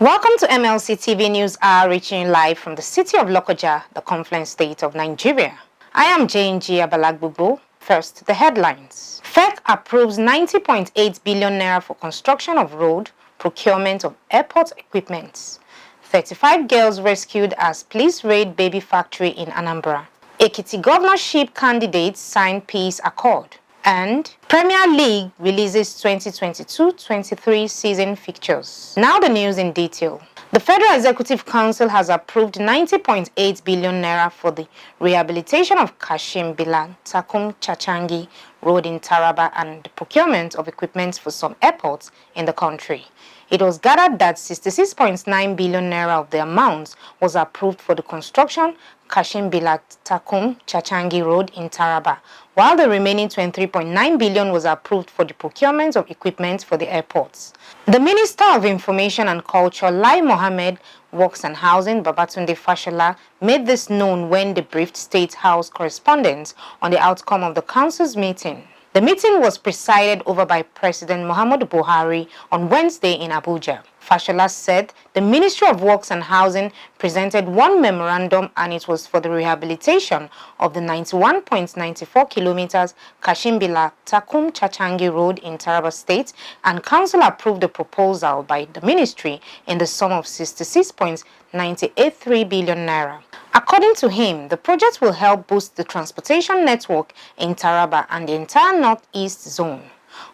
Welcome to MLC TV News Hour, reaching you live from the city of Lokoja, the confluence state of Nigeria. I am Jane G. Abalagbubu. First, the headlines. FEC approves 90.8 billion naira for construction of road, procurement of airport equipment. 35 girls rescued as police raid baby factory in Anambra. Ekiti governorship candidates sign peace accord. And Premier League releases 2022-23 season fixtures. Now the news in detail. The Federal Executive Council has approved 90.8 billion naira for the rehabilitation of Kashim Bila Takum Chachangi Road in Taraba and the procurement of equipment for some airports in the country. It was gathered that 66.9 billion naira of the amount was approved for the construction Kashim Bila Takum Chachangi Road in Taraba, while the remaining 23.9 billion was approved for the procurement of equipment for the airports. The Minister of Information and Culture, Lai Mohammed, Works and Housing, Babatunde Fashola, made this known when they briefed State House correspondents on the outcome of the Council's meeting. The meeting was presided over by President Muhammadu Buhari on Wednesday in Abuja. Fashola said the Ministry of Works and Housing presented one memorandum and it was for the rehabilitation of the 91.94 kilometers Kashimbila Takum Chachangi Road in Taraba State, and Council approved the proposal by the ministry in the sum of 66.983 billion naira. According to him, the project will help boost the transportation network in Taraba and the entire northeast zone.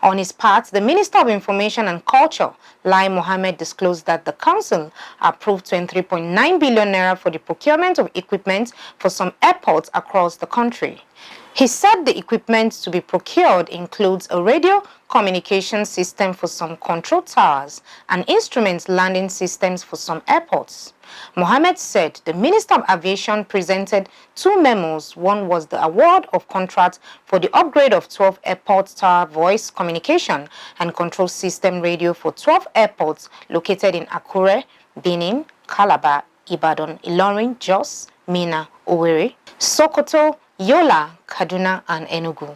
On his part, the Minister of Information and Culture, Lai Mohammed, disclosed that the Council approved 23.9 billion naira for the procurement of equipment for some airports across the country. He said the equipment to be procured includes a radio communication system for some control towers and instrument landing systems for some airports. Mohammed said the Minister of Aviation presented two memos. One was the award of contract for the upgrade of 12 airport tower voice communication and control system radio for 12 airports located in Akure, Benin, Calabar, Ibadan, Ilorin, Jos, Minna, Owerri, Sokoto, Yola, Kaduna, and Enugu.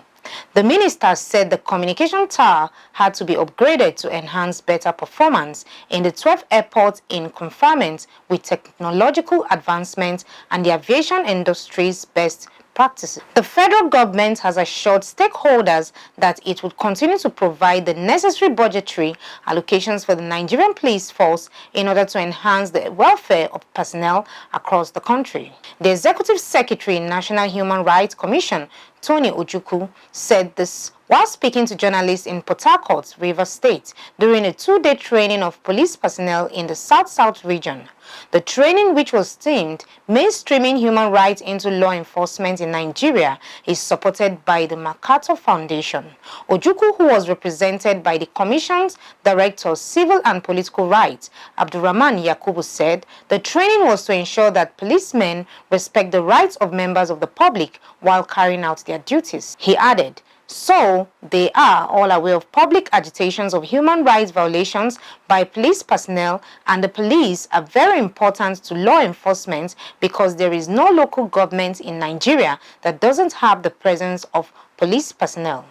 The minister said the communication tower had to be upgraded to enhance better performance in the 12 airports in conformance with technological advancements and the aviation industry's best practices. The federal government has assured stakeholders that it would continue to provide the necessary budgetary allocations for the Nigerian police force in order to enhance the welfare of personnel across the country. The Executive Secretary, National Human Rights Commission, Tony Ojukwu, said this while speaking to journalists in Port Harcourt, Rivers State, during a two-day training of police personnel in the South-South region. The training, which was themed Mainstreaming Human Rights into Law Enforcement in Nigeria, is supported by the MacArthur Foundation. Ojukwu, who was represented by the Commission's Director of Civil and Political Rights, Abdurrahman Yakubu, said the training was to ensure that policemen respect the rights of members of the public while carrying out their duties. He added, so, they are all aware of public agitations of human rights violations by police personnel, and the police are very important to law enforcement because there is no local government in Nigeria that doesn't have the presence of police personnel.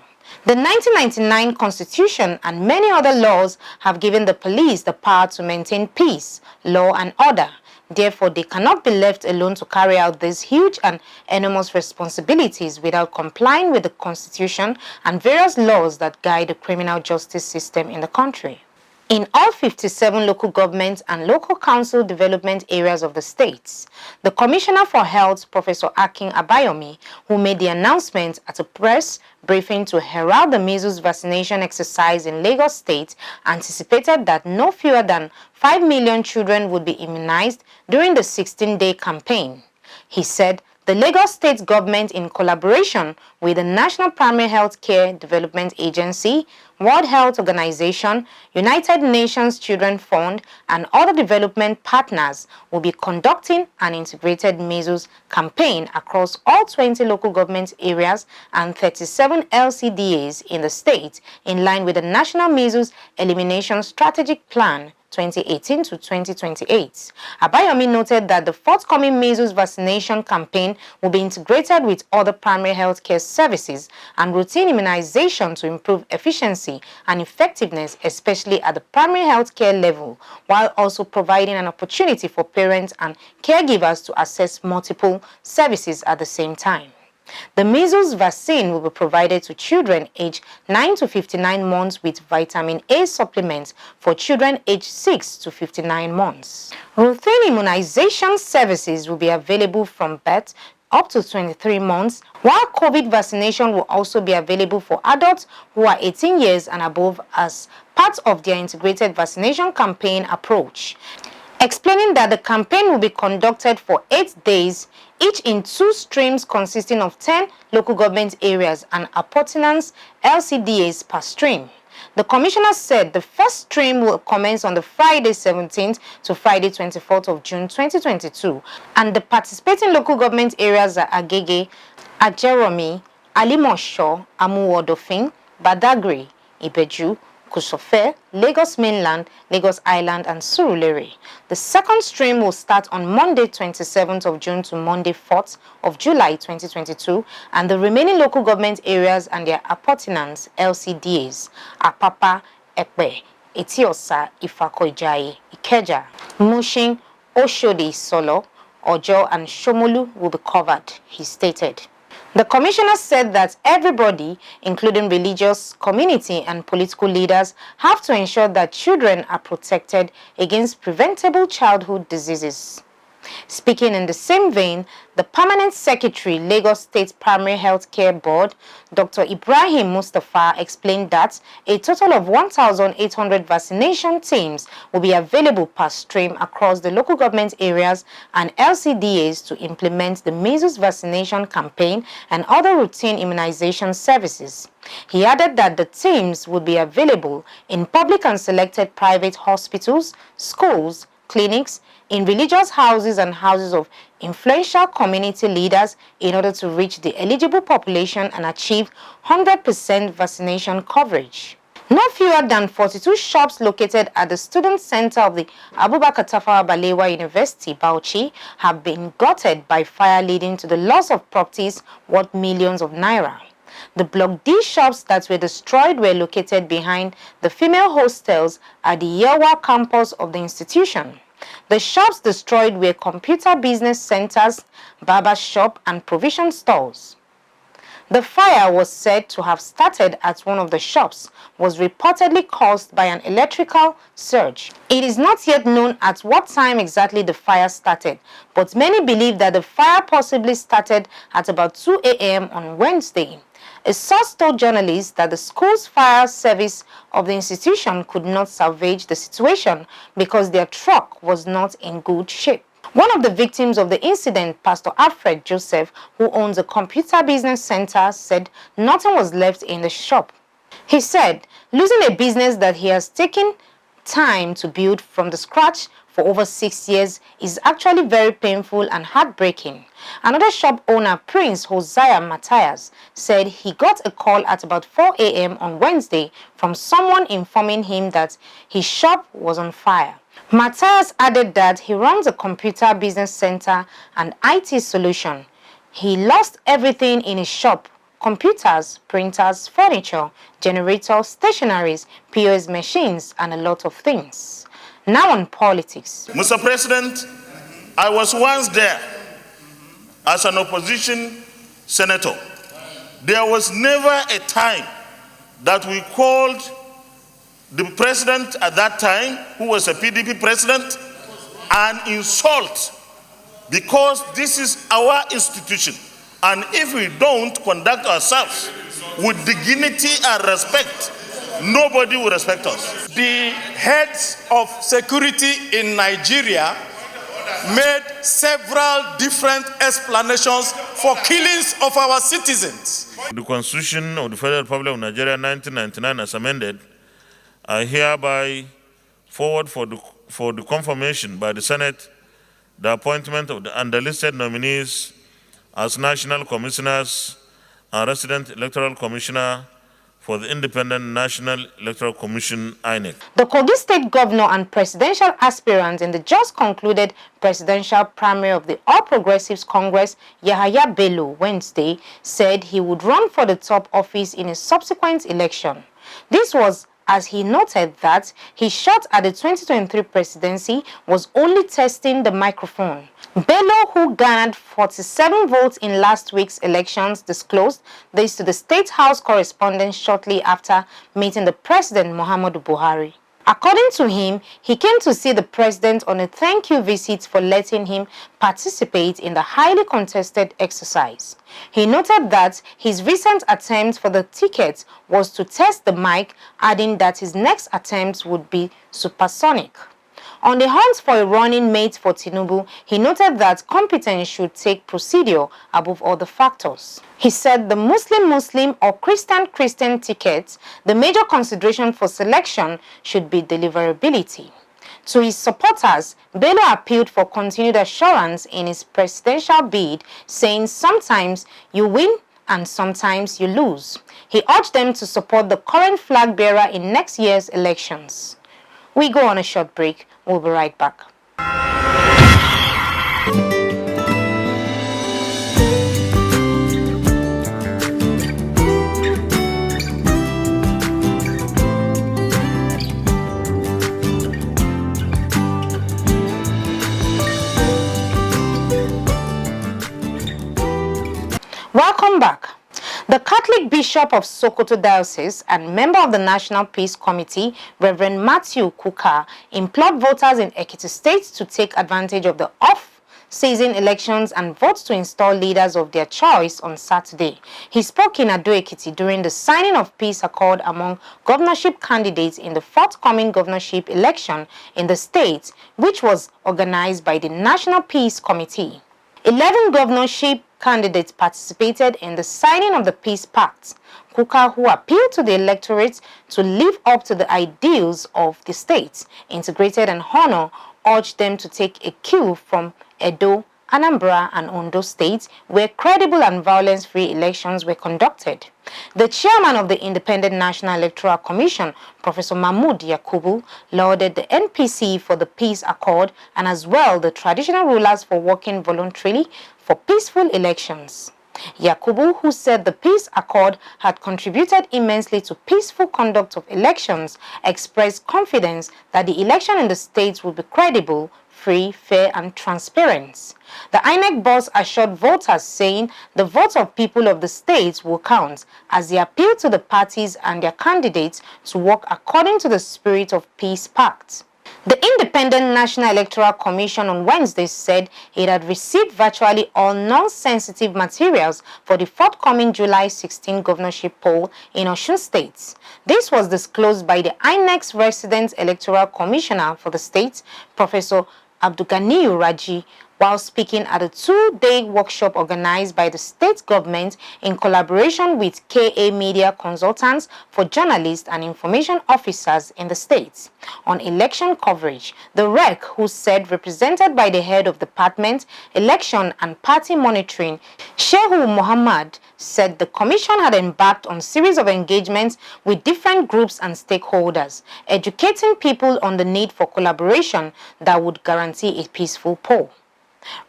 The 1999 Constitution and many other laws have given the police the power to maintain peace, law, and order. Therefore, they cannot be left alone to carry out these huge and enormous responsibilities without complying with the Constitution and various laws that guide the criminal justice system in the country. In all 57 local government and local council development areas of the states, the Commissioner for Health, Professor Akin Abayomi, who made the announcement at a press briefing to herald the measles vaccination exercise in Lagos State, anticipated that no fewer than 5 million children would be immunized during the 16-day campaign. He said the Lagos State government, in collaboration with the National Primary Health Care Development Agency, World Health Organization, United Nations Children Fund, and other development partners, will be conducting an integrated measles campaign across all 20 local government areas and 37 LCDAs in the state, in line with the National Measles Elimination Strategic Plan 2018 to 2028. Abayomi noted that the forthcoming measles vaccination campaign will be integrated with other primary health care services and routine immunization to improve efficiency efficiency and effectiveness, especially at the primary health care level, while also providing an opportunity for parents and caregivers to access multiple services at the same time. The measles vaccine will be provided to children aged 9 to 59 months with vitamin A supplements for children aged 6 to 59 months. Routine immunization services will be available from birth up to 23 months, while COVID vaccination will also be available for adults who are 18 years and above as part of their integrated vaccination campaign approach. Explaining that the campaign will be conducted for 8 days, each in 2 streams consisting of 10 local government areas and appurtenance LCDAs per stream. The commissioner said the first stream will commence on the Friday 17th to Friday 24th of June 2022, and the participating local government areas are Agege, Ajeromi, Alimosho, Amuwodofin, Badagry, Ibeju, Kusofe, Lagos Mainland, Lagos Island, and Surulere. The second stream will start on Monday 27th of June to Monday 4th of July 2022, and the remaining local government areas and their appurtenance LCDAs, Apapa, Epe, Etiosa, Ifako-Ijayi, Ikeja, Mushin, Oshodi, Solo, Ojo, and Shomolu will be covered, he stated. The commissioner said that everybody, including religious, community, and political leaders, have to ensure that children are protected against preventable childhood diseases. Speaking in the same vein, the Permanent Secretary, Lagos State Primary Health Care Board, Dr. Ibrahim Mustafa, explained that a total of 1,800 vaccination teams will be available per stream across the local government areas and LCDAs to implement the measles vaccination campaign and other routine immunization services. He added that the teams would be available in public and selected private hospitals, schools, clinics, in religious houses and houses of influential community leaders in order to reach the eligible population and achieve 100% vaccination coverage. No fewer than 42 shops located at the Student Center of the Abubakar Tafawa Balewa University, Bauchi, have been gutted by fire, leading to the loss of properties worth millions of naira. The Block D shops that were destroyed were located behind the female hostels at the Yewa campus of the institution. The shops destroyed were computer business centers, barber shop, and provision stores. The fire was said to have started at one of the shops, was reportedly caused by an electrical surge. It is not yet known at what time exactly the fire started, but many believe that the fire possibly started at about 2 a.m. on Wednesday. A source told journalists that the school's fire service of the institution could not salvage the situation because their truck was not in good shape. One of the victims of the incident, Pastor Alfred Joseph, who owns a computer business center, said nothing was left in the shop. He said losing a business that he has taken time to build from the scratch for over 6 years is actually very painful and heartbreaking. Another shop owner, Prince Hosea Matthias, said he got a call at about 4 a.m. on Wednesday from someone informing him that his shop was on fire. Matthias added that he runs a computer business center and IT solution. He lost everything in his shop: computers, printers, furniture, generators, stationaries, POS machines, and a lot of things. Now on politics. Mr. President, I was once there as an opposition senator. There was never a time that we called the president at that time, who was a PDP president, an insult, because this is our institution. And if we don't conduct ourselves with dignity and respect, nobody will respect us. The heads of security in Nigeria made several different explanations for killings of our citizens. The Constitution of the Federal Republic of Nigeria 1999 as amended, I hereby forward for the confirmation by the Senate the appointment of the underlisted nominees as National Commissioners and Resident Electoral Commissioner for the Independent National Electoral Commission, INEC. The Kogi State Governor and presidential aspirant in the just concluded presidential primary of the All Progressives Congress, Yahaya Bello, Wednesday, said he would run for the top office in a subsequent election. This was as he noted that his shot at the 2023 presidency was only testing the microphone. Bello, who garnered 47 votes in last week's elections, disclosed this to the State House correspondent shortly after meeting the President Muhammadu Buhari. According to him, he came to see the president on a thank you visit for letting him participate in the highly contested exercise. He noted that his recent attempt for the ticket was to test the mic, adding that his next attempt would be supersonic. On the hunt for a running mate for Tinubu, he noted that competence should take procedure above other factors. He said the Muslim-Muslim or Christian-Christian tickets, the major consideration for selection should be deliverability. To his supporters, Bello appealed for continued assurance in his presidential bid, saying sometimes you win and sometimes you lose. He urged them to support the current flag bearer in next year's elections. We go on a short break. We'll be right back. Welcome back. The Catholic Bishop of Sokoto Diocese and member of the National Peace Committee, Reverend Matthew Kuka, implored voters in Ekiti State to take advantage of the off-season elections and vote to install leaders of their choice on Saturday. He spoke in Ado-Ekiti during the signing of peace accord among governorship candidates in the forthcoming governorship election in the state, which was organized by the National Peace Committee. 11 governorship candidates participated in the signing of the Peace Pact. Kuka, who appealed to the electorate to live up to the ideals of the state, integrated and honor, urged them to take a cue from Edo, Anambra, and Ondo states, where credible and violence-free elections were conducted. The chairman of the Independent National Electoral Commission, Professor Mahmood Yakubu, lauded the NPC for the peace accord and as well the traditional rulers for working voluntarily for peaceful elections. Yakubu, who said the peace accord had contributed immensely to peaceful conduct of elections, expressed confidence that the election in the states would be credible, free, fair, and transparent. The INEC boss assured voters, saying the votes of people of the states will count, as they appealed to the parties and their candidates to work according to the spirit of Peace Pact. The Independent National Electoral Commission on Wednesday said it had received virtually all non-sensitive materials for the forthcoming July 16 governorship poll in Osun State. This was disclosed by the INEC's resident electoral commissioner for the state, Professor Abdulganiyu Raji, while speaking at a two-day workshop organized by the state government in collaboration with KA Media Consultants for journalists and information officers in the state. On election coverage, the REC, who said represented by the head of department, election and party monitoring, Shehu Muhammad, said the commission had embarked on a series of engagements with different groups and stakeholders, educating people on the need for collaboration that would guarantee a peaceful poll.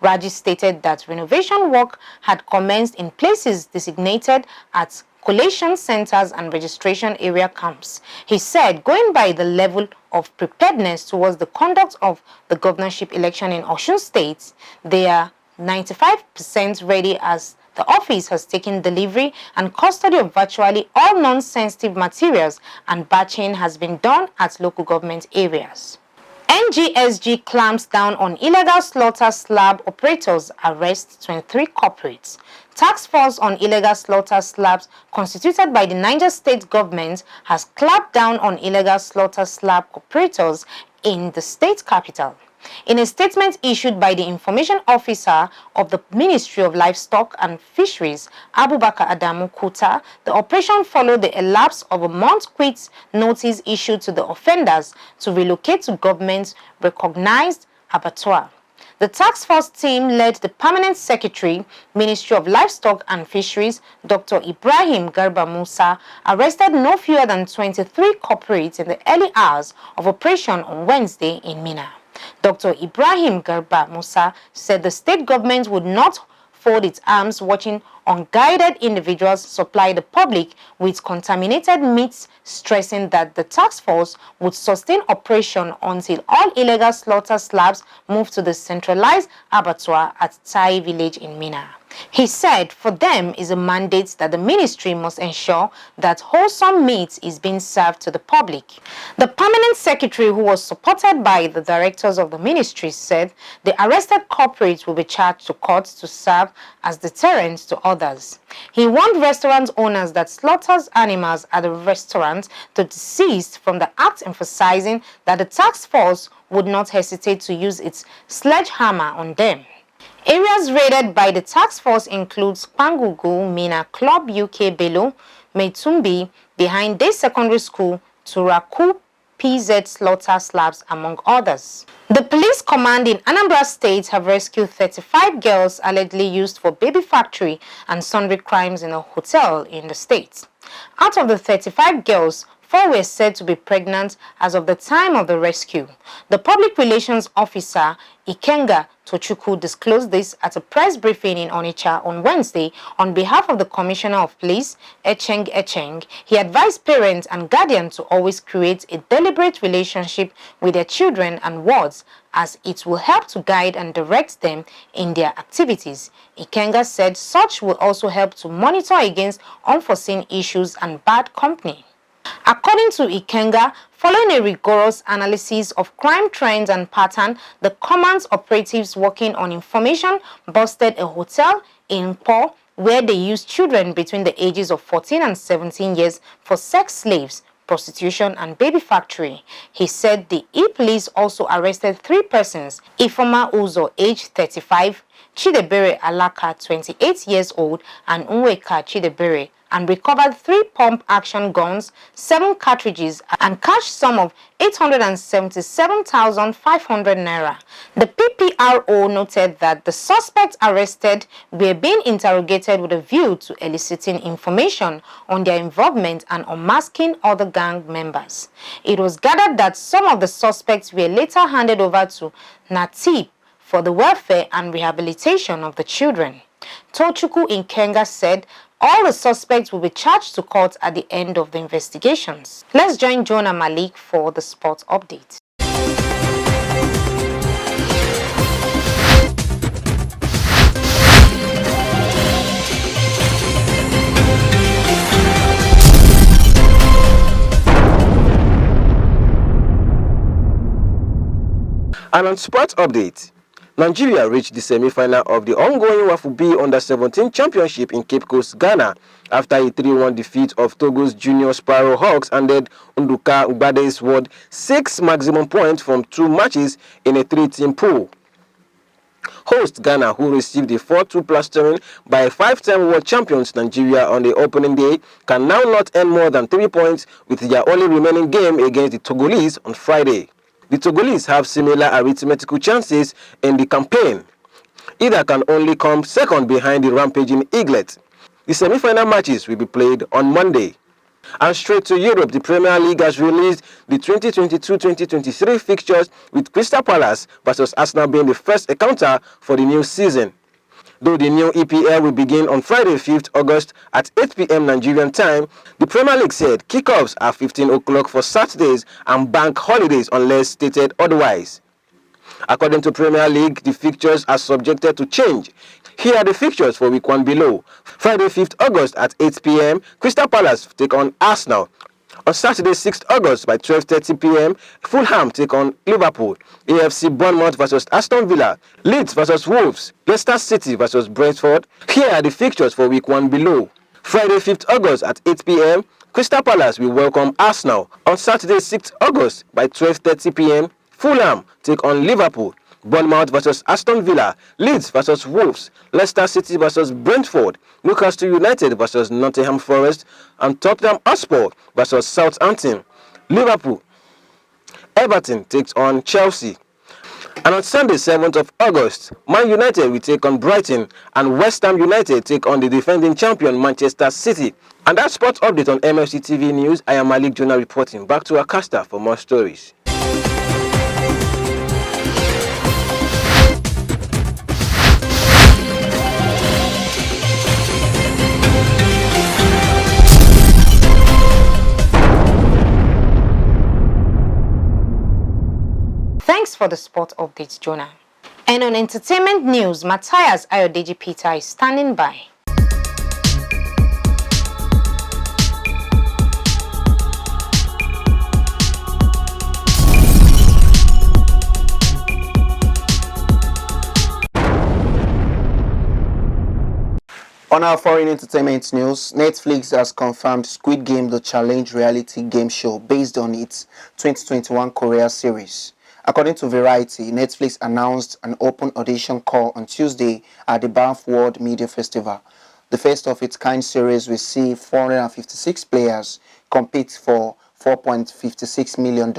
Raji stated that renovation work had commenced in places designated as collation centers and registration area camps. He said, going by the level of preparedness towards the conduct of the governorship election in Osun State, they are 95% ready, as the office has taken delivery and custody of virtually all non-sensitive materials, and batching has been done at local government areas. NGSG clamps down on illegal slaughter slab operators, arrests 23 corporates. Task Force on Illegal Slaughter Slabs, constituted by the Niger State government, has clamped down on illegal slaughter slab operators in the state capital. In a statement issued by the information officer of the Ministry of Livestock and Fisheries, Abubakar Adamu Kuta, the operation followed the elapse of a month quit notice issued to the offenders to relocate to government-recognized abattoir. The task force team led the Permanent Secretary, Ministry of Livestock and Fisheries, Dr. Ibrahim Garba Musa, arrested no fewer than 23 corporates in the early hours of operation on Wednesday in Minna. Dr. Ibrahim Garba Musa said the state government would not fold its arms watching unguided individuals supply the public with contaminated meats, stressing that the task force would sustain operation until all illegal slaughter slabs move to the centralized abattoir at Tai village in Minna. He said for them is a mandate that the ministry must ensure that wholesome meat is being served to the public. The permanent secretary, who was supported by the directors of the ministry, said the arrested culprits will be charged to court to serve as deterrents to others. He warned restaurant owners that slaughters animals at the restaurant to desist from the act, emphasizing that the task force would not hesitate to use its sledgehammer on them. Areas raided by the task force includes Kpangugu, Minna Club, UK Bello, Meitumbi, behind day secondary school, Turaku, PZ slaughter slabs, among others. The police command in Anambra State have rescued 35 girls allegedly used for baby factory and sundry crimes in a hotel in the state. Out of the 35 girls, 4 were said to be pregnant as of the time of the rescue. The public relations officer, Ikenga Tochukwu, disclosed this at a press briefing in Onitsha on Wednesday on behalf of the Commissioner of Police, Echeng. He advised parents and guardians to always create a deliberate relationship with their children and wards, as it will help to guide and direct them in their activities. Ikenga said such will also help to monitor against unforeseen issues and bad company. According to Ikenga, following a rigorous analysis of crime trends and pattern, the command's operatives working on information busted a hotel in Po where they used children between the ages of 14 and 17 years for sex slaves, prostitution and baby factory. He said the e-police also arrested 3 persons, Ifoma Uzo, age 35, Chidebere Alaka, 28 years old, and Unweka Chidebere, and recovered 3 pump-action guns, 7 cartridges, and cash sum of 877,500 naira. The PPRO noted that the suspects arrested were being interrogated with a view to eliciting information on their involvement and unmasking other gang members. It was gathered that some of the suspects were later handed over to Natib for the welfare and rehabilitation of the children. Tochukwu Ikenga said all the suspects will be charged to court at the end of the investigations. Let's join Jonah Malik for the sports update. And on sports update, Nigeria reached the semi-final of the ongoing WAFU B Under-17 Championship in Cape Coast, Ghana, after a 3-1 defeat of Togo's Junior Sparrow Hawks handed Nduka Ngbade's world 6 maximum points from 2 matches in a 3-team pool. Host Ghana, who received a 4-2 plastering by 5-time world champions Nigeria on the opening day, can now not earn more than 3 points with their only remaining game against the Togolese on Friday. The Togolese have similar arithmetical chances in the campaign. Either can only come second behind the rampaging Eaglet. The semi-final matches will be played on Monday. And straight to Europe, the Premier League has released the 2022-2023 fixtures, with Crystal Palace vs Arsenal being the first encounter for the new season. Though the new EPL will begin on Friday, 5th August at 8 p.m. Nigerian time, the Premier League said kickoffs are 15 o'clock for Saturdays and bank holidays unless stated otherwise. According to Premier League, the fixtures are subjected to change. Here are the fixtures for week 1 below. Friday, 5th August at 8 p.m., Crystal Palace take on Arsenal. On Saturday, 6th August by 12:30 p.m., Fulham take on Liverpool. AFC Bournemouth vs Aston Villa. Leeds vs Wolves. Leicester City vs Brentford. Here are the fixtures for week 1 below. Friday, 5th August at 8 p.m., Crystal Palace will welcome Arsenal. On Saturday, 6th August by 12:30 p.m., Fulham take on Liverpool. Bournemouth vs Aston Villa, Leeds vs Wolves, Leicester City vs Brentford, Newcastle United vs Nottingham Forest, and Tottenham Hotspur vs Southampton. Liverpool, Everton takes on Chelsea. And on Sunday, 7th of August, Man United will take on Brighton, and West Ham United take on the defending champion Manchester City. And that's sports update on MLC TV News. I am Malik Jonah reporting. Back to Akasta for more stories. for the sport updates, Jonah. And on entertainment news, Matthias Ayodeji Peter is standing by. On our foreign entertainment news, Netflix has confirmed Squid Game the Challenge reality game show based on its 2021 Korea series. According to Variety, Netflix announced an open audition call on Tuesday at the Banff World Media Festival. The first of its kind series will see 456 players compete for $4.56 million.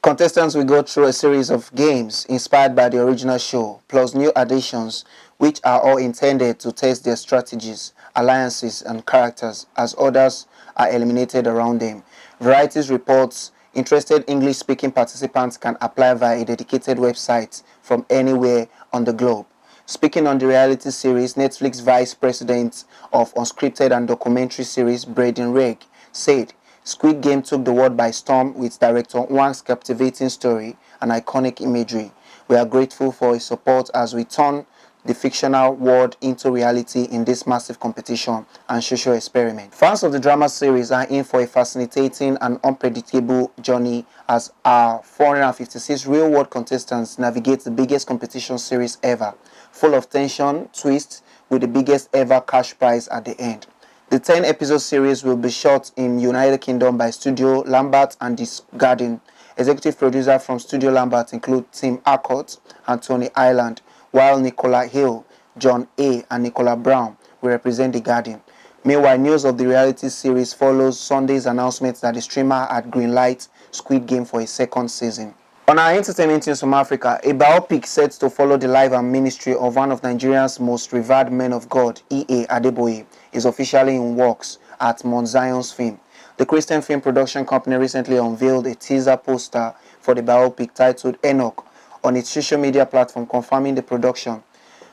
Contestants will go through a series of games inspired by the original show, plus new additions, which are all intended to test their strategies, alliances, and characters as others are eliminated around them. Varieties reports interested English-speaking participants can apply via a dedicated website from anywhere on the globe. Speaking on the reality series, Netflix Vice President of Unscripted and Documentary Series, Braden Reg, said, Squid Game took the world by storm with director Wang's captivating story and iconic imagery. We are grateful for his support as we turn the fictional world into reality in this massive competition and social experiment. Fans of the drama series are in for a fascinating and unpredictable journey as our 456 real-world contestants navigate the biggest competition series ever, full of tension, twists, with the biggest ever cash prize at the end. The 10-episode series will be shot in United Kingdom by Studio Lambert and The Garden. Executive producers from Studio Lambert include Tim Arcott and Tony Ireland, while Nicola Hill, John A. and Nicola Brown will represent The Garden. Meanwhile, news of the reality series follows Sunday's announcement that the streamer had greenlight Squid Game for a second season. On our entertainment news from Africa, a biopic set to follow the life and ministry of one of Nigeria's most revered men of God, E.A. Adeboye, is officially in works at Mount Zion's Film. The Christian film production company recently unveiled a teaser poster for the biopic titled Enoch on its social media platform, confirming the production.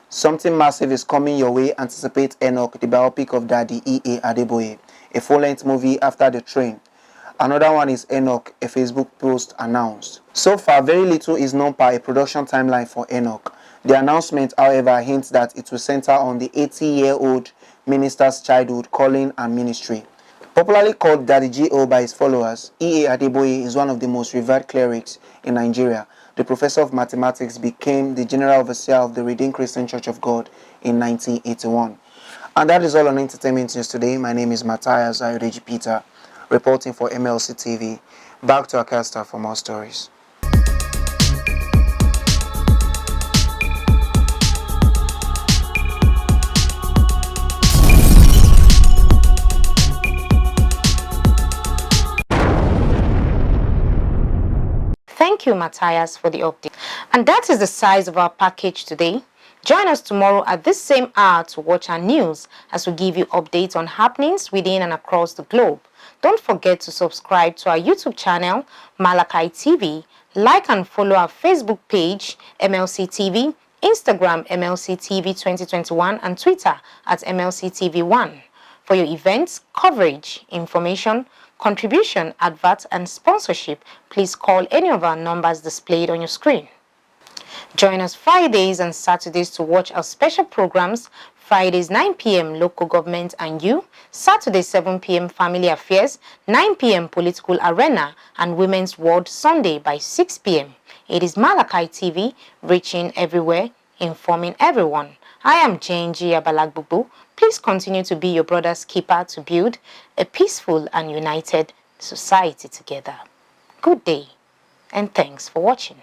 Something massive is coming your way. Anticipate Enoch, the biopic of Daddy E.A. Adeboye, a full-length movie after The Train. Another one is Enoch, a Facebook post announced. So far, very little is known by a production timeline for Enoch. The announcement, however, hints that it will center on the 80-year-old minister's childhood, calling, and ministry. Popularly called Daddy G.O. by his followers, E.A. Adeboye is one of the most revered clerics in Nigeria. The professor of mathematics became the general overseer of the Redeemed Christian Church of God in 1981. And that is all on entertainment news today. My name is Matthias Ayodeji Peter, reporting for MLC TV. Back to Akasta for more stories. Thank you, Matthias, for the update. And that is the size of our package today. Join us tomorrow at this same hour to watch our news as we give you updates on happenings within and across the globe. Don't forget to subscribe to our YouTube channel, Malachi TV, like and follow our Facebook page, MLC TV, Instagram, MLC TV 2021, and Twitter at MLC TV1. For your events, coverage, information, contribution, adverts, and sponsorship, please call any of our numbers displayed on your screen. Join us Fridays and Saturdays to watch our special programs. Fridays 9 p.m. Local Government and You, Saturday 7 p.m. Family Affairs, 9 p.m. Political Arena, and Women's World Sunday by 6 p.m. It is Malachi TV, reaching everywhere, informing everyone. I am Jane G. Abalagbubu. Please continue to be your brother's keeper to build a peaceful and united society together. Good day, and thanks for watching.